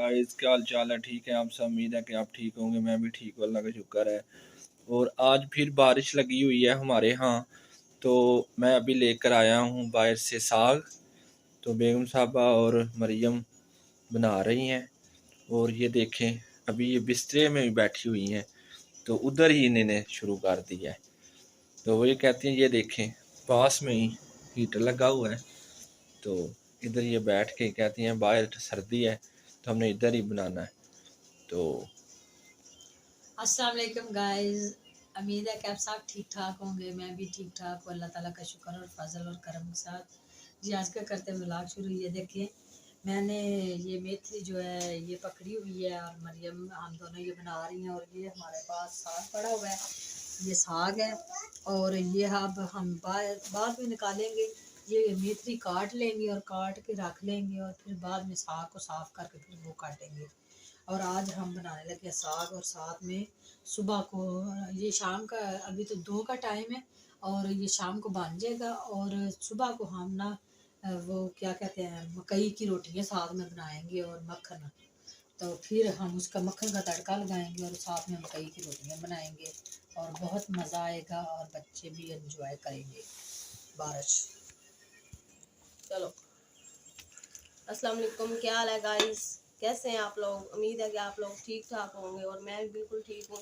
Guys, क्या हाल चाल है? ठीक है आप सब? उम्मीद है कि आप ठीक होंगे। मैं भी ठीक हूँ, अल्लाह का शुक्र है। और आज फिर बारिश लगी हुई है हमारे यहाँ। तो मैं अभी लेकर आया हूँ बाहर से साग। तो बेगम साहबा और मरियम बना रही हैं। और ये देखें, अभी ये बिस्तरे में भी बैठी हुई हैं। तो उधर ही इन्होंने शुरू कर दिया है। तो वो ये कहती हैं, ये देखें पास में ही हीटर लगा हुआ है। तो इधर ये बैठ के कहती हैं बाहर सर्दी है तो हमने इधर ही बनाना है। तो अस्सलाम वालेकुम गाइस, उम्मीद है कि आप सब ठीक ठाक होंगे। मैं भी ठीक ठाक हूँ, अल्लाह ताला का शुक्र और फजल और करम के साथ। जी आज का करते मिलाग शुरू। ये देखिए मैंने ये मेथी जो है ये पकड़ी हुई है और मरियम हम दोनों ये बना रही हैं। और ये हमारे पास साग पड़ा हुआ है, ये साग है। और ये अब हम बाद में निकालेंगे। ये मेथी काट लेंगे और काट के रख लेंगे और फिर बाद में साग को साफ़ करके फिर वो काटेंगे। और आज हम बनाने लगे साग और साथ में सुबह को, ये शाम का अभी तो 2 का टाइम है और ये शाम को बन जाएगा। और सुबह को हम ना वो क्या कहते हैं मकई की रोटियां साथ में बनाएंगे और मक्खन। तो फिर हम उसका मक्खन का तड़का लगाएंगे और साथ में मकई की रोटियां बनाएंगे और बहुत मज़ा आएगा और बच्चे भी एंजॉय करेंगे बारिश। चलो, अस्सलाम वालेकुम। क्या हाल है गाइस? कैसे हैं आप लोग? उम्मीद है कि आप लोग ठीक ठाक होंगे और मैं भी बिल्कुल ठीक हूँ।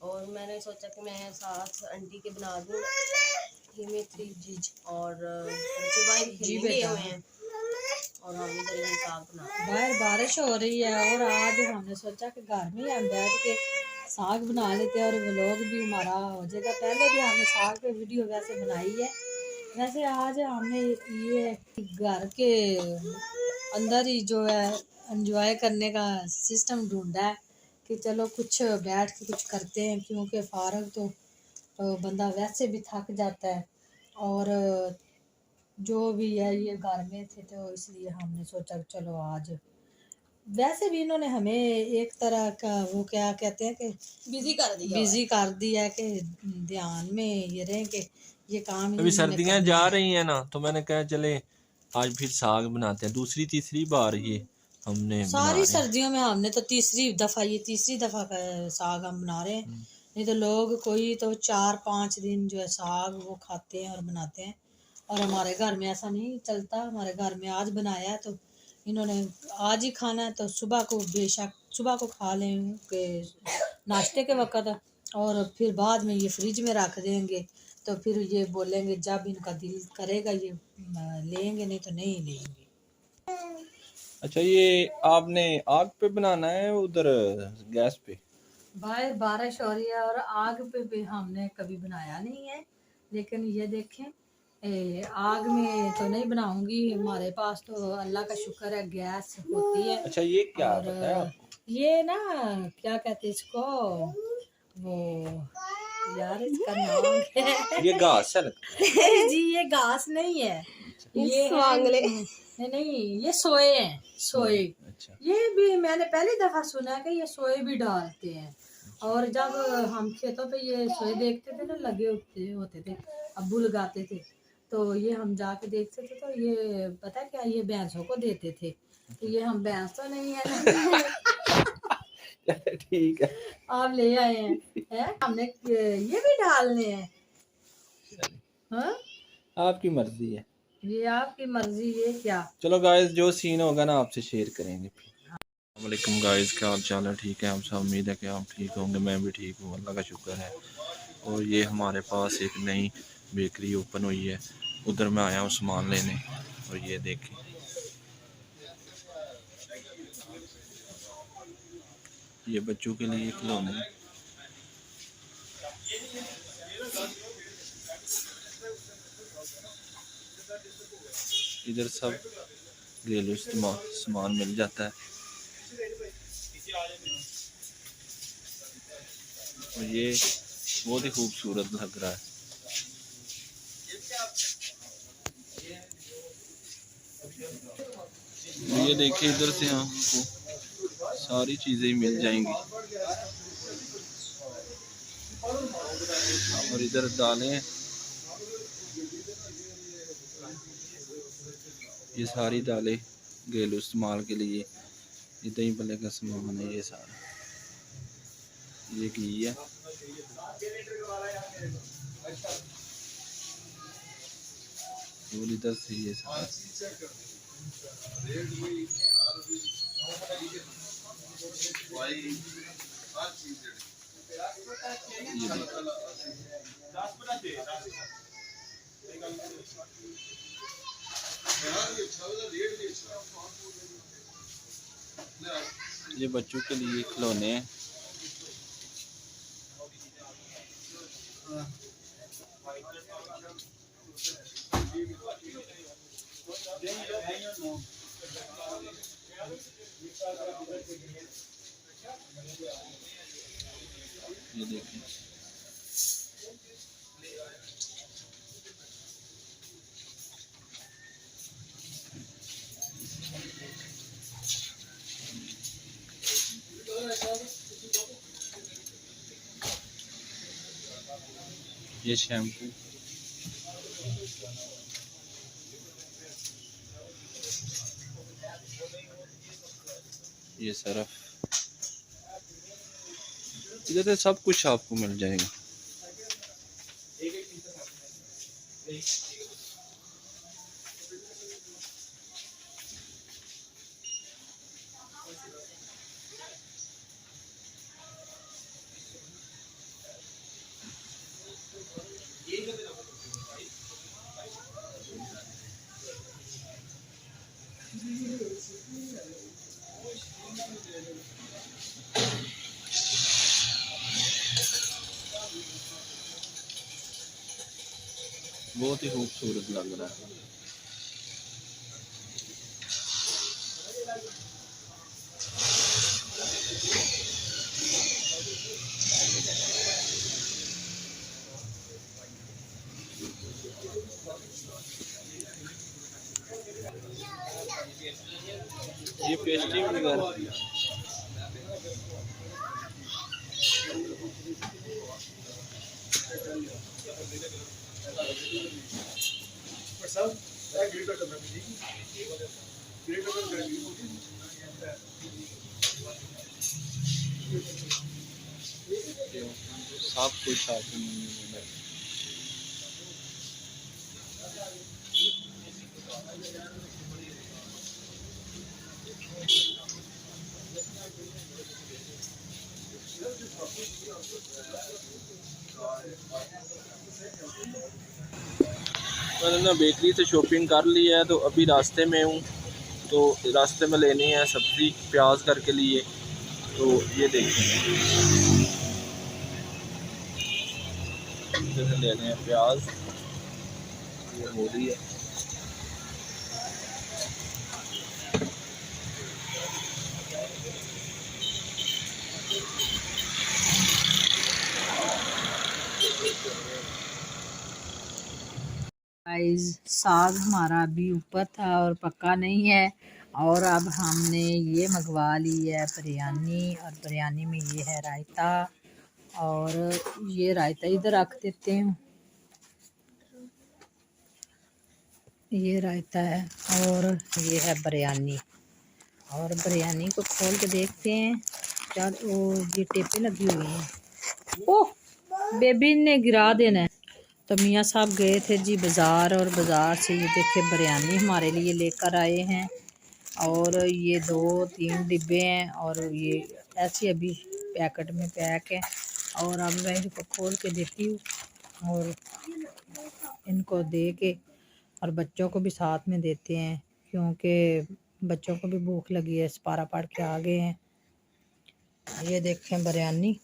और मैंने सोचा कि मैं साथ आंटी के बना दूँ ये मेथी जी और बच्चे बाहर खेलने गए हुए हैं और हम इधर ये साग बना। बाहर बारिश हो रही है और आज हमने सोचा कि घर में ही हम बैठ के साग बना लेते हैं और व्लॉग भी हमारा हो जाएगा। पहले भी हमने साग पे वीडियो वैसे बनाई है। वैसे आज हमने ये घर के अंदर ही जो है एंजॉय करने का सिस्टम ढूंढा है कि चलो कुछ बैठ के कुछ करते हैं, क्योंकि फारग तो बंदा वैसे भी थक जाता है। और जो भी है ये घर में थे तो इसलिए हमने सोचा कि चलो आज, वैसे भी इन्होंने हमें एक तरह का वो क्या कहते हैं कि बिजी कर दिया है कि ध्यान में ये रहे कि ये काम अभी इन्होंने सर्दियाँ करना जा है। रही हैं ना, तो मैंने कहा चले आज फिर साग बनाते हैं। दूसरी तीसरी बार ये हमने बना सारी रहे हैं। सर्दियों में हमने तो तीसरी दफा का साग हम बना रहे हैं। नहीं तो लोग कोई तो 4-5 दिन जो है साग वो खाते हैं और बनाते हैं। और हमारे घर में ऐसा नहीं चलता। हमारे घर में आज बनाया है तो इन्होंने आज ही खाना है, तो सुबह को बेशक सुबह को खा लें के नाश्ते के वक़्त। और फिर बाद में ये फ्रिज में रख देंगे। तो फिर ये बोलेंगे जब इनका दिल करेगा ये लेंगे, नहीं तो नहीं लेंगे। अच्छा, ये आपने आग पे बनाना है उधर गैस पे? भाई बारिश हो रही है और आग पे भी हमने कभी बनाया नहीं है। लेकिन ये देखें आग में तो नहीं बनाऊंगी। हमारे पास तो अल्लाह का शुक्र है गैस होती है। अच्छा, ये क्या और पता है आपको? ये ना क्या कहते हैं इसको, वो यार इसका नाम क्या है? ये घास है लगता है। नहीं जी, ये घास नहीं है। ये है स्वांगले। नहीं, ये सोए हैं, सोए। अच्छा। ये भी मैंने पहली दफा सुना है कि ये सोए भी डालते हैं। और जब हम खेतों पे ये सोए देखते थे ना लगे होते थे, अब्बू लगाते थे, तो ये हम जाके देखते थे। तो ये पता है क्या, ये भैंसों को देते थे। तो ये हम भैंस तो नहीं है ना ठीक है। आप ले आए हैं हमने ये भी डालने हैं। हाँ, आपकी मर्जी है। ये आपकी मर्जी। ये क्या, चलो गाइस, जो सीन होगा ना आपसे शेयर करेंगे फिर। वालेकुम गाइस, क्या हाल चाल है? ठीक है आप सब? उम्मीद है कि आप ठीक होंगे। मैं भी ठीक हूँ, अल्लाह का शुक्र है। और ये हमारे पास एक नई बेकरी ओपन हुई है, उधर मैं आया हूँ सामान लेने। और ये देखें, ये बच्चों के लिए खिलौने हैं। इधर सब घरेलू सामान मिल जाता है। और ये बहुत ही खूबसूरत लग रहा है। तो ये देखिए, इधर से आपको सारी चीज़ें मिल जाएंगी। और इधर दालें, ये सारी दालें घरेलू इस्तेमाल के लिए ये दही भल्ले का सामान है, ये सारा, ये घी है, और इधर से ये सारा, ये ये बच्चों के लिए खिलौने हैं। ये देखिए, ये शैम्पू, ये सरफ, इधर से सब कुछ आपको मिल जाएगा। बहुत ही खूबसूरत लग रहा है। ये पेस्ट्री वगैरह, सब कुछ आपको मिलेगा। मैंने ना बेकरी से शॉपिंग कर ली है, तो अभी रास्ते में हूँ। तो रास्ते में लेनी है सब्ज़ी प्याज करके लिए। तो ये देखिए, लेने हैं प्याज, ये हो रही है। गाइस, साग हमारा अभी ऊपर था और पक्का नहीं है, और अब हमने ये मंगवा ली है बिरयानी, और बिरयानी में ये है रायता, और ये रायता इधर रख देते हैं, ये रायता है, और ये है बिरयानी। और बिरयानी को खोल के देखते हैं क्या, वो ये टेपे लगी हुई हैं। ओह, बेबी ने गिरा देना है। तो मियाँ साहब गए थे जी बाज़ार, और बाज़ार से ये देखे बिरयानी हमारे लिए लेकर आए हैं, और ये 2-3 डिब्बे हैं, और ये ऐसे अभी पैकेट में पैक है। और अब मैं इनको खोल के देती हूँ, और इनको दे के और बच्चों को भी साथ में देते हैं, क्योंकि बच्चों को भी भूख लगी है, सपारा पढ़ के आ गए हैं। ये देखें बिरयानी,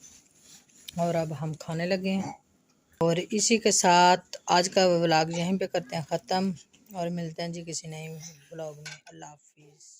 और अब हम खाने लगे हैं। और इसी के साथ आज का व्लॉग यहीं पे करते हैं ख़त्म, और मिलते हैं जी किसी नए व्लॉग में। अल्लाह हाफिज़।